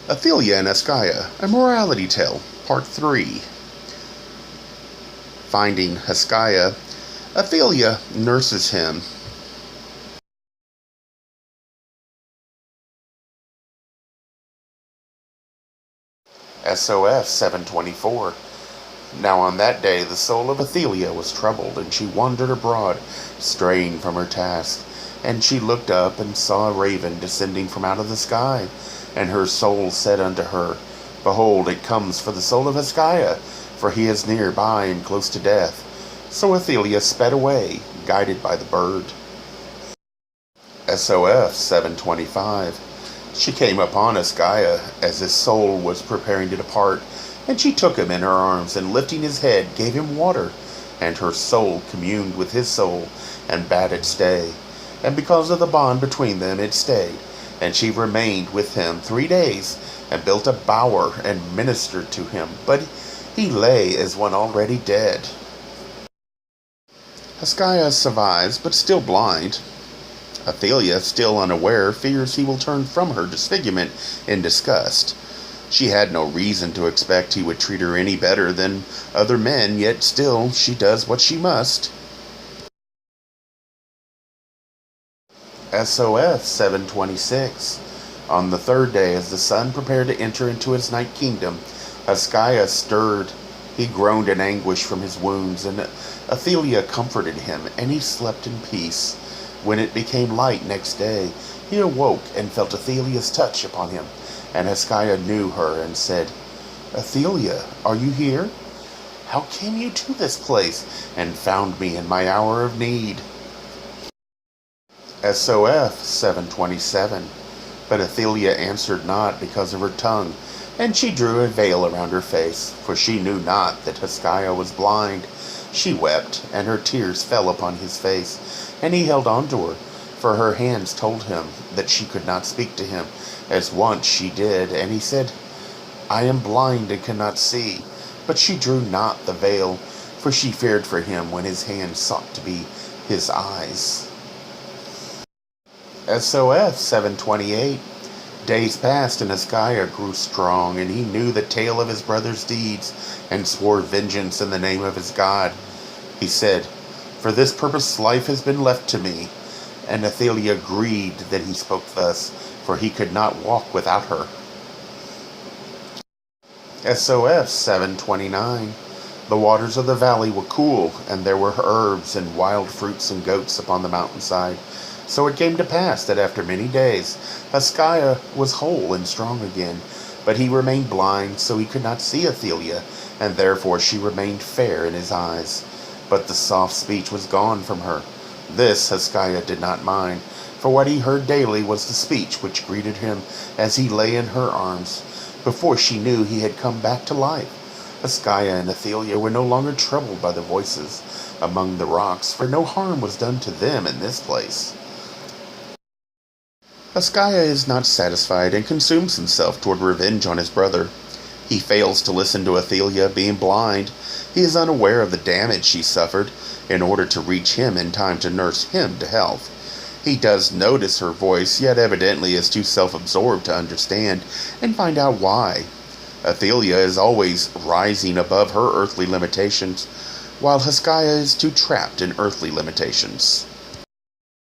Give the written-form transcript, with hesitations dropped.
Athelia and Hoskiah, a morality tale, part 3. Finding Hoskiah, Athelia nurses him. SOF 724. Now on that day the soul of Athelia was troubled, and she wandered abroad, straying from her task. And she looked up and saw a raven descending from out of the sky. And her soul said unto her, Behold, it comes for the soul of Hoskiah, for he is near by and close to death. So Athelia sped away, guided by the bird. SOF 725. She came upon Hoskiah as his soul was preparing to depart, and she took him in her arms, and lifting his head, gave him water. And her soul communed with his soul, and bade it stay. And because of the bond between them, it stayed. And she remained with him 3 days, and built a bower, and ministered to him. But he lay as one already dead. Hoskiah survives, but still blind. Athelia, still unaware, fears he will turn from her disfigurement in disgust. She had no reason to expect he would treat her any better than other men, yet still she does what she must. SOF 726. On the 3rd day, as the sun prepared to enter into his night kingdom, Hoskiah stirred. He groaned in anguish from his wounds, and Athelia comforted him, and he slept in peace. When it became light next day, he awoke and felt Athelia's touch upon him. And Hoskiah knew her and said, Athelia, are you here? How came you to this place, and found me in my hour of need? SOF 727. But Athelia answered not because of her tongue, and she drew a veil around her face, for she knew not that Hoskiah was blind. She wept, and her tears fell upon his face, and he held on to her, for her hands told him that she could not speak to him, as once she did. And he said, I am blind and cannot see. But she drew not the veil, for she feared for him when his hands sought to be his eyes. SOF 728. Days passed, and Hoskiah grew strong, and he knew the tale of his brother's deeds, and swore vengeance in the name of his God. He said, For this purpose life has been left to me. And Athelia grieved that he spoke thus, for he could not walk without her. SOF 729. The waters of the valley were cool, and there were herbs and wild fruits and goats upon the mountainside. So it came to pass that after many days, Hoskiah was whole and strong again, but he remained blind, so he could not see Athelia, and therefore she remained fair in his eyes. But the soft speech was gone from her. This Hoskiah did not mind, for what he heard daily was the speech which greeted him as he lay in her arms. Before she knew he had come back to life, Hoskiah and Athelia were no longer troubled by the voices among the rocks, for no harm was done to them in this place. Hoskiah is not satisfied and consumes himself toward revenge on his brother. He fails to listen to Athelia, being blind. He is unaware of the damage she suffered in order to reach him in time to nurse him to health. He does notice her voice, yet evidently is too self-absorbed to understand and find out why. Athelia is always rising above her earthly limitations, while Hoskiah is too trapped in earthly limitations.